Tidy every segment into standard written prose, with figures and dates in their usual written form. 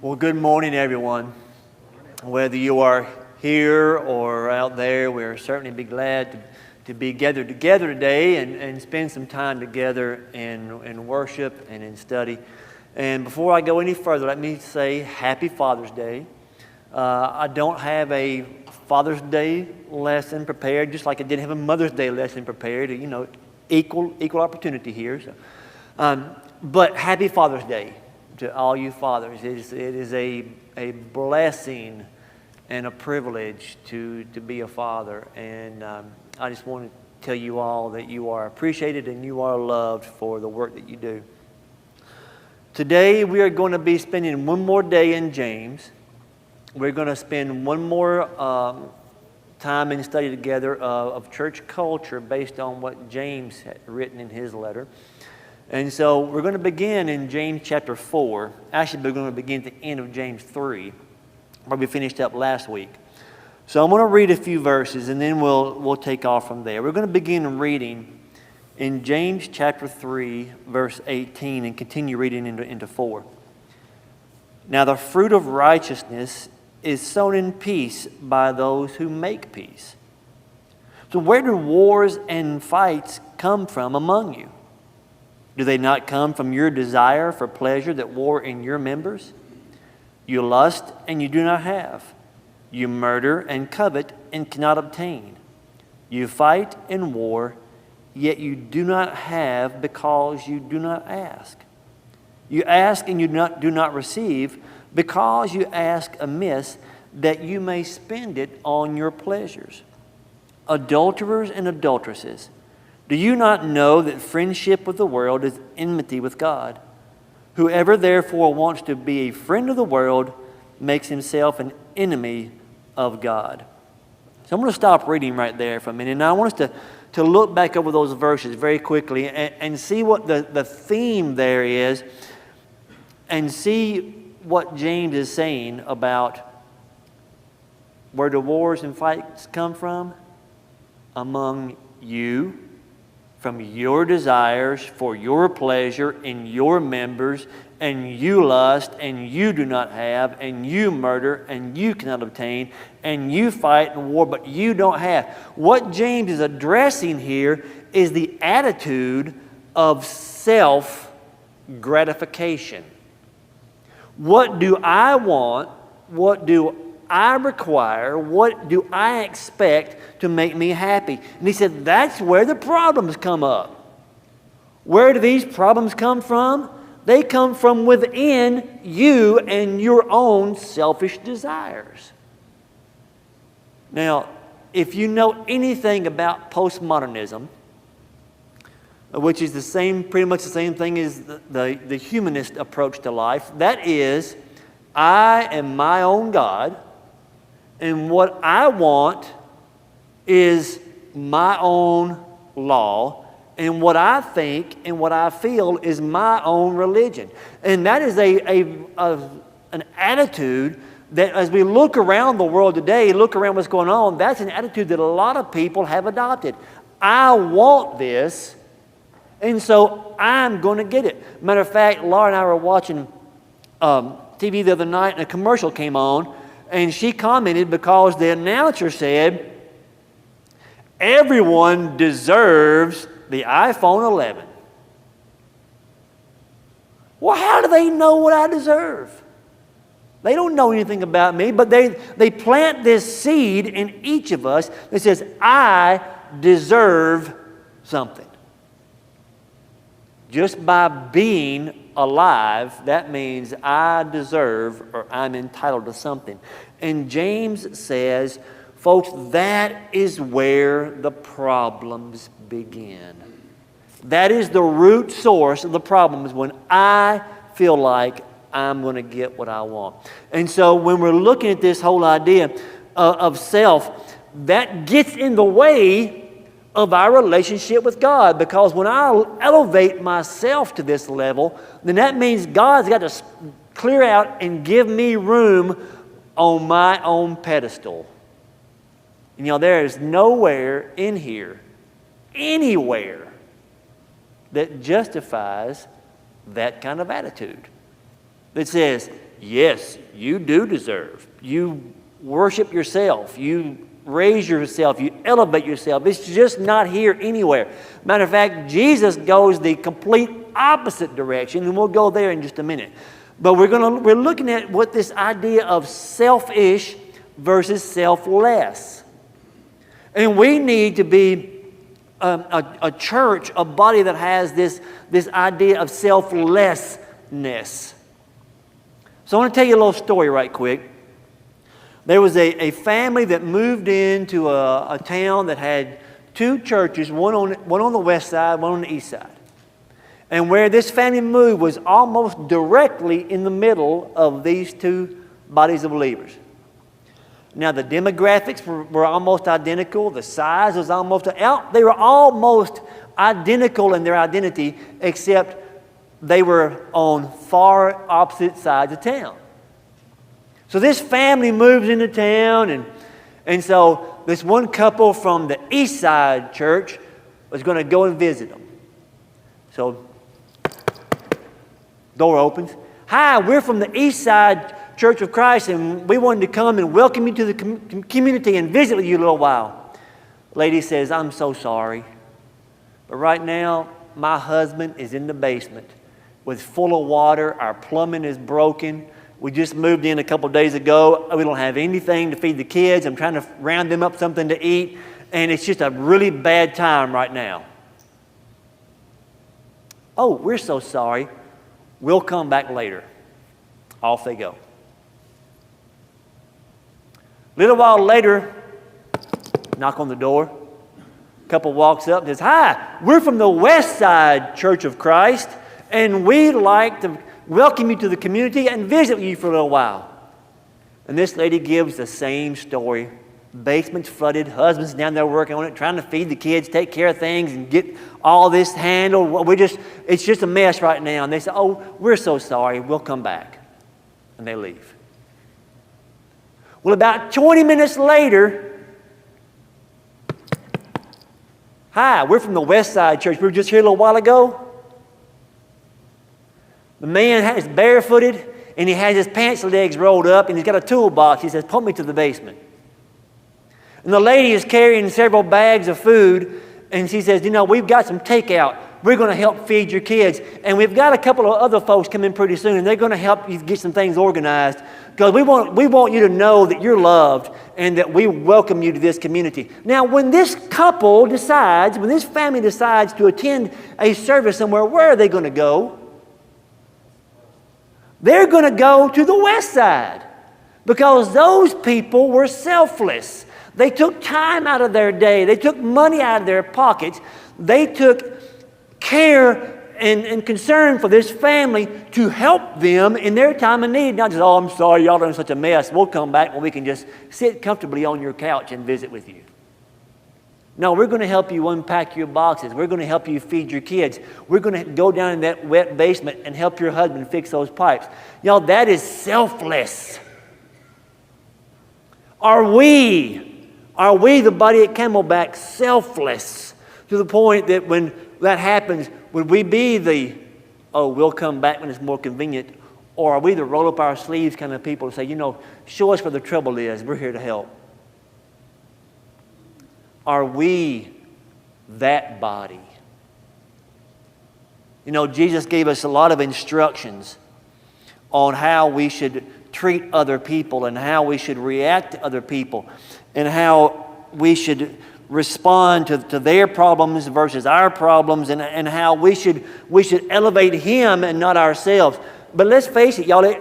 Well, good morning, everyone. Whether you are here or out there, we're certainly be glad to be gathered together today and spend some time together in worship and in study. And before I go any further, let me say Happy Father's Day. I don't have a Father's Day lesson prepared, just like I didn't have a Mother's Day lesson prepared. You know, equal opportunity here. So. But Happy Father's Day to all you fathers. It is a blessing and a privilege to be a father. And I just want to tell you all that you are appreciated and you are loved for the work that you do. Today we are going to be spending one more day in James. We're going to spend one more time in study together of church culture based on what James had written in his letter. And so we're going to begin in James chapter 4. Actually, we're going to begin at the end of James 3, where we finished up last week. So I'm going to read a few verses, and then we'll take off from there. We're going to begin reading in James chapter 3, verse 18, and continue reading into 4. Now the fruit of righteousness is sown in peace by those who make peace. So where do wars and fights come from among you? Do they not come from your desire for pleasure that war in your members? You lust and you do not have. You murder and covet and cannot obtain. You fight and war, yet you do not have because you do not ask. You ask and you do not receive because you ask amiss, that you may spend it on your pleasures. Adulterers and adulteresses, do you not know that friendship with the world is enmity with God? Whoever therefore wants to be a friend of the world makes himself an enemy of God. So I'm going to stop reading right there for a minute. And I want us to look back over those verses very quickly and see what the theme there is, and see what James is saying about where the wars and fights come from among you, from your desires for your pleasure in your members, and you lust and you do not have, and you murder and you cannot obtain, and you fight and war but you don't have. What James is addressing here is the attitude of self-gratification. What do I want? What do I require? What do I expect to make me happy? And he said that's where the problems come up. Where do these problems come from? They come from within you and your own selfish desires. Now, if you know anything about postmodernism, which is pretty much the same thing as the humanist approach to life, that is, I am my own God, and what I want is my own law, and what I think and what I feel is my own religion. And that is an attitude that, as we look around the world today, look around what's going on, that's an attitude that a lot of people have adopted. I want this, and so I'm going to get it. Matter of fact, Laura and I were watching TV the other night, and a commercial came on, and she commented because the announcer said, everyone deserves the iPhone 11. Well, how do they know what I deserve? They don't know anything about me, but they plant this seed in each of us that says, I deserve something. Just by being alive, that means I deserve or I'm entitled to something. And James says, folks, that is where the problems begin. That is the root source of the problems, when I feel like I'm going to get what I want. And so when we're looking at this whole idea of self, that gets in the way of our relationship with God, because when I elevate myself to this level, then that means God's got to clear out and give me room on my own pedestal. And there is nowhere in here, anywhere, that justifies that kind of attitude. that says, yes, you do deserve. You worship yourself. You raise yourself. You elevate yourself. It's just not here anywhere. Matter of fact, Jesus goes the complete opposite direction, and we'll go there in just a minute. But we're looking at what this idea of selfish versus selfless. And we need to be a church, a body that has this idea of selflessness. So I want to tell you a little story right quick. There was a family that moved into a town that had two churches, one on the west side, one on the east side. And where this family moved was almost directly in the middle of these two bodies of believers. Now the demographics were almost identical. The size was almost, they were almost identical in their identity, except they were on far opposite sides of town. So this family moves into town, and so this one couple from the east side church was going to go and visit them. So door opens. Hi, we're from the east side Church of Christ, and we wanted to come and welcome you to the community and visit with you a little while. Lady says, I'm so sorry, but right now my husband is in the basement with full of water. Our plumbing is broken. We just moved in a couple days ago. We don't have anything to feed the kids. I'm trying to round them up something to eat, and it's just a really bad time right now. Oh, we're so sorry. We'll come back later. Off they go. A little while later, knock on the door. Couple walks up and says, hi, we're from the West Side Church of Christ, and we'd like to welcome you to the community and visit with you for a little while. And this lady gives the same story. Basement's flooded, husband's down there working on it, trying to feed the kids, take care of things, and get all this handled. It's just a mess right now. And they say, oh, we're so sorry, we'll come back. And they leave. Well, about 20 minutes later, hi, we're from the West Side Church. We were just here a little while ago. The man is barefooted, and he has his pants legs rolled up, and he's got a toolbox. He says, put me to the basement. And the lady is carrying several bags of food, and she says, we've got some takeout. We're going to help feed your kids. And we've got a couple of other folks coming pretty soon, and they're going to help you get some things organized, because we want you to know that you're loved and that we welcome you to this community. Now, when this family decides to attend a service somewhere, where are they going to go? They're going to go to the West Side, because those people were selfless. They took time out of their day. They took money out of their pockets. They took care and concern for this family to help them in their time of need. Not just, oh, I'm sorry, y'all are in such a mess. We'll come back when we can just sit comfortably on your couch and visit with you. No, we're going to help you unpack your boxes. We're going to help you feed your kids. We're going to go down in that wet basement and help your husband fix those pipes. Y'all, that is selfless. Are we, the body at Camelback, selfless to the point that when that happens, would we be we'll come back when it's more convenient, or are we the roll up our sleeves kind of people to say, show us where the trouble is. We're here to help. Are we that body? Jesus gave us a lot of instructions on how we should treat other people and how we should react to other people and how we should respond to their problems versus our problems, and how we should elevate Him and not ourselves. But let's face it, y'all,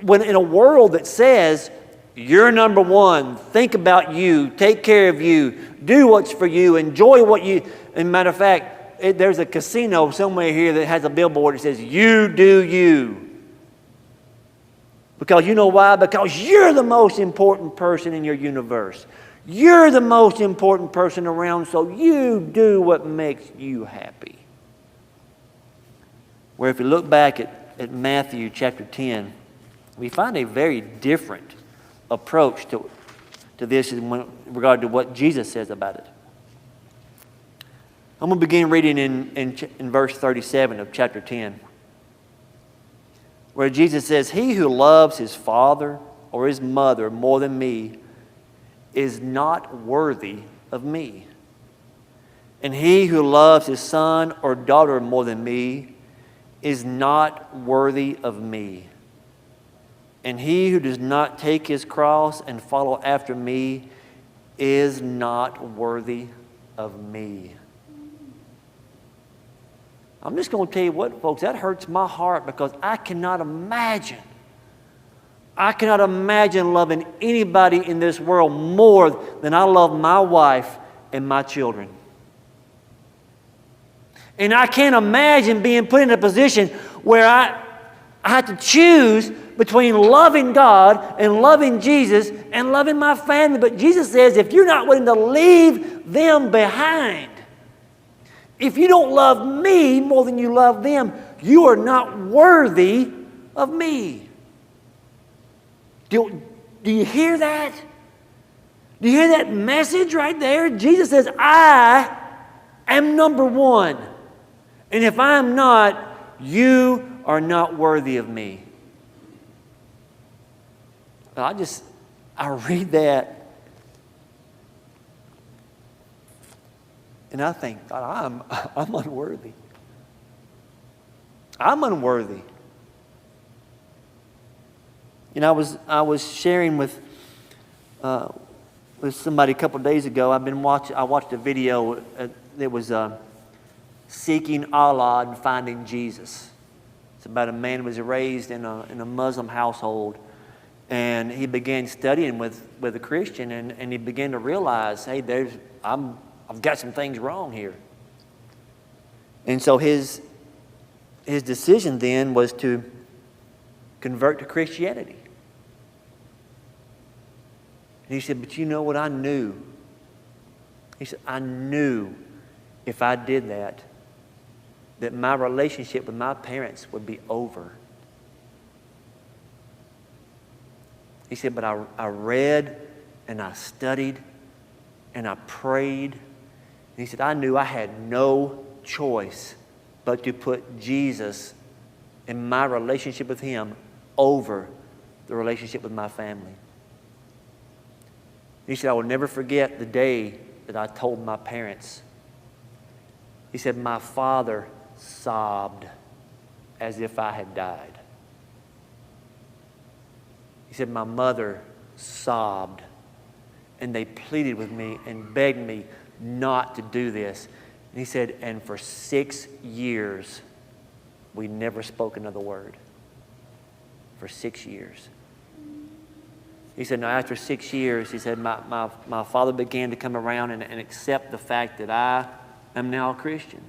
when in a world that says, you're number one, think about you, take care of you, do what's for you, enjoy what you... And matter of fact, there's a casino somewhere here that has a billboard that says, you do you. Because you know why? Because you're the most important person in your universe. You're the most important person around, so you do what makes you happy. Where if you look back at Matthew chapter 10, we find a very different approach to this in regard to what Jesus says about it. I'm going to begin reading in verse 37 of chapter 10. where Jesus says, he who loves his father or his mother more than me is not worthy of me. And he who loves his son or daughter more than me is not worthy of me. And he who does not take his cross and follow after me is not worthy of me. I'm just going to tell you what, folks, that hurts my heart because I cannot imagine loving anybody in this world more than I love my wife and my children. And I can't imagine being put in a position where I have to choose between loving God and loving Jesus and loving my family. But Jesus says, if you're not willing to leave them behind, if you don't love me more than you love them, you are not worthy of me. Do you hear that? Do you hear that message right there? Jesus says, I am number one. And if I am not, you are not worthy of me. I read that and I think, God, I'm unworthy. I'm unworthy. You know, I was sharing with somebody a couple of days ago. I watched a video that was Seeking Outlaw and Finding Jesus. It's about a man who was raised in a Muslim household, and he began studying with a Christian, and he began to realize, hey, I've got some things wrong here. And so his decision then was to convert to Christianity. And he said, but you know what I knew? He said, I knew if I did that my relationship with my parents would be over. He said, but I read and I studied and I prayed. And he said, I knew I had no choice but to put Jesus and my relationship with him over the relationship with my family. He said, I will never forget the day that I told my parents. He said, my father sobbed as if I had died. He said, my mother sobbed, and they pleaded with me and begged me not to do this. And he said, and for 6 years, we never spoke another word. For 6 years. He said, now after 6 years, he said, my father began to come around and accept the fact that I am now a Christian.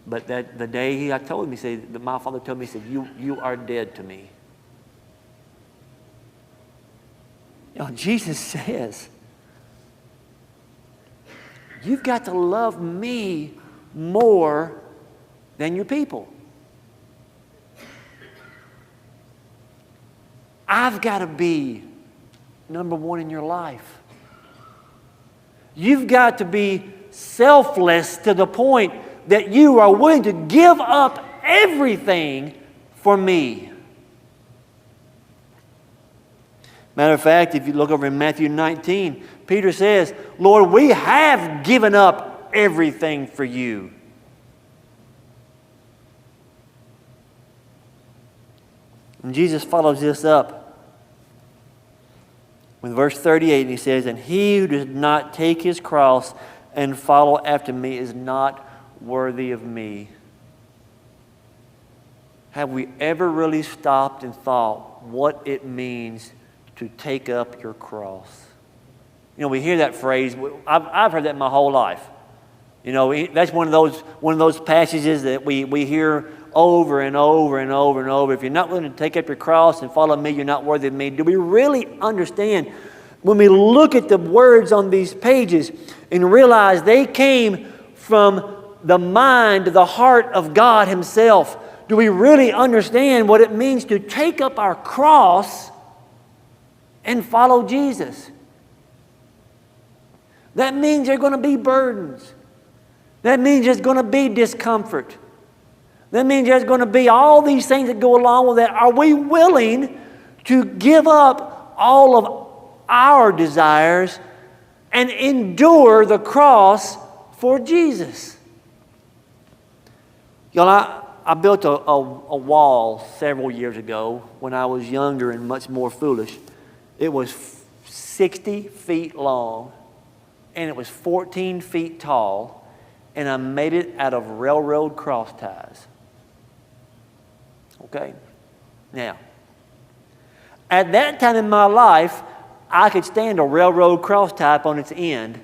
But that the day I told him, he said, my father told me, he said, you are dead to me. You know, Jesus says, you've got to love me more than your people. I've got to be number one in your life. You've got to be selfless to the point that you are willing to give up everything for me. Matter of fact, if you look over in Matthew 19, Peter says, Lord, we have given up everything for you. And Jesus follows this up with verse 38, and he says, and he who does not take his cross and follow after me is not worthy of me. Have we ever really stopped and thought what it means to take up your cross? You know, we hear that phrase. I've heard that my whole life. You know, that's one of those passages that we hear over and over and over and over. If you're not willing to take up your cross and follow me, you're not worthy of me. Do we really understand when we look at the words on these pages and realize they came from the mind, the heart of God himself? Do we really understand what it means to take up our cross and follow Jesus? That means there are going to be burdens. That means there's going to be discomfort. That means there's going to be all these things that go along with that. Are we willing to give up all of our desires and endure the cross for Jesus? Y'all, I built a wall several years ago when I was younger and much more foolish. It was 60 feet long and it was 14 feet tall, and I made it out of railroad cross ties. Okay? Now, at that time in my life, I could stand a railroad cross tie up on its end,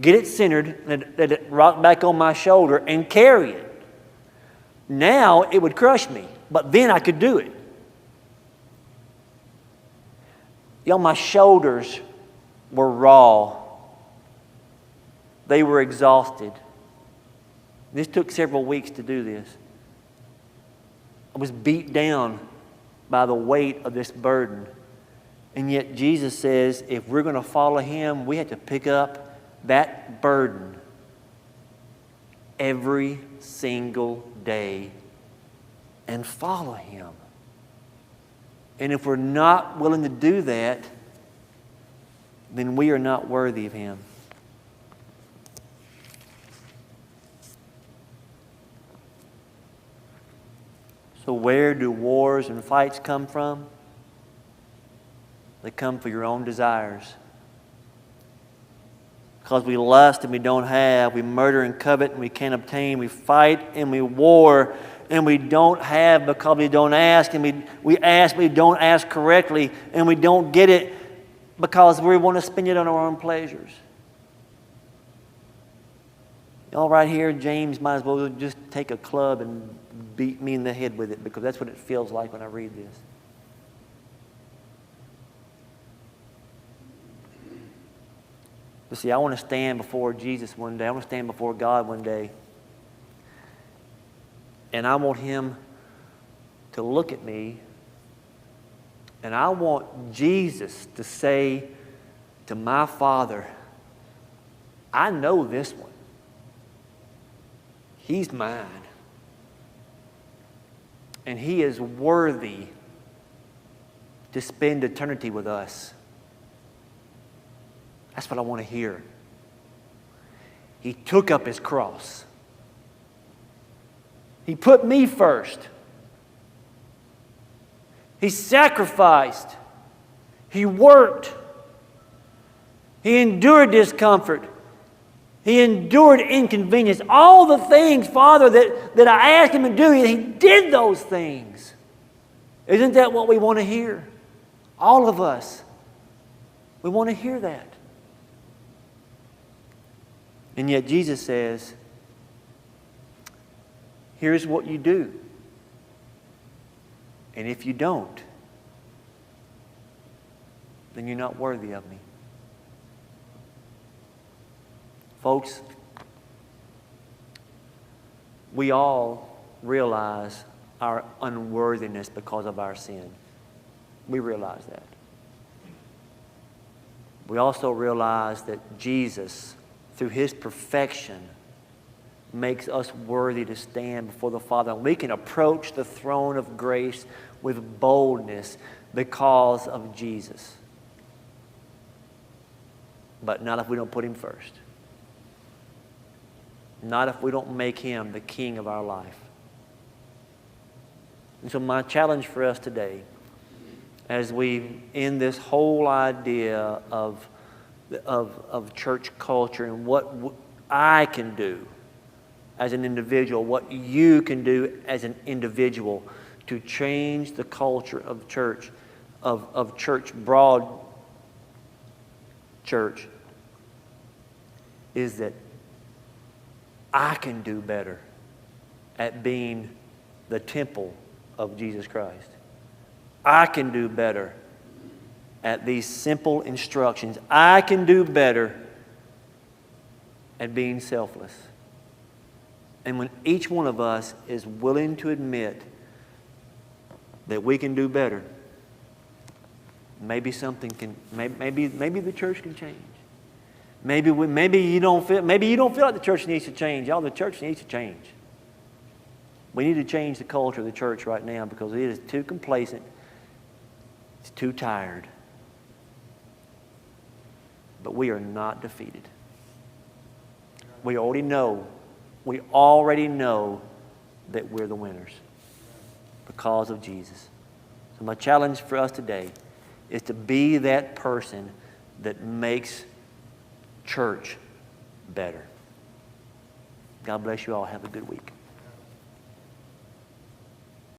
get it centered, let it rock back on my shoulder, and carry it. Now it would crush me, but then I could do it. Y'all, my shoulders were raw. They were exhausted. This took several weeks to do this. I was beat down by the weight of this burden. And yet Jesus says if we're going to follow Him, we have to pick up that burden every single day and follow Him. And if we're not willing to do that, then we are not worthy of Him. So where do wars and fights come from? They come for your own desires. Because we lust and we don't have, we murder and covet and we can't obtain, we fight and we war and we don't have because we don't ask, and we ask but we don't ask correctly, and we don't get it because we want to spend it on our own pleasures. Y'all, right here, James might as well just take a club and beat me in the head with it, because that's what it feels like when I read this. But see, I want to stand before Jesus one day. I want to stand before God one day. And I want Him to look at me. And I want Jesus to say to my Father, I know this one. He's mine. And He is worthy to spend eternity with us. That's what I want to hear. He took up His cross. He put me first. He sacrificed. He worked. He endured discomfort. He endured inconvenience. All the things, Father, that I asked Him to do, He did those things. Isn't that what we want to hear? All of us. We want to hear that. And yet Jesus says, here's what you do. And if you don't, then you're not worthy of me. Folks, we all realize our unworthiness because of our sin. We realize that. We also realize that Jesus, through His perfection, makes us worthy to stand before the Father. And we can approach the throne of grace with boldness because of Jesus. But not if we don't put Him first. Not if we don't make Him the King of our life. And so my challenge for us today, as we end this whole idea of church culture and what I can do as an individual, what you can do as an individual to change the culture of church, of church, broad church, is that I can do better at being the temple of Jesus Christ. I can do better at these simple instructions. I can do better at being selfless. And when each one of us is willing to admit that we can do better, maybe something can, maybe the church can change. Maybe you don't feel like the church needs to change. Y'all, the church needs to change. We need to change the culture of the church right now because it is too complacent. It's too tired. But we are not defeated. We already know that we're the winners because of Jesus. So my challenge for us today is to be that person that makes church better. God bless you all. Have a good week.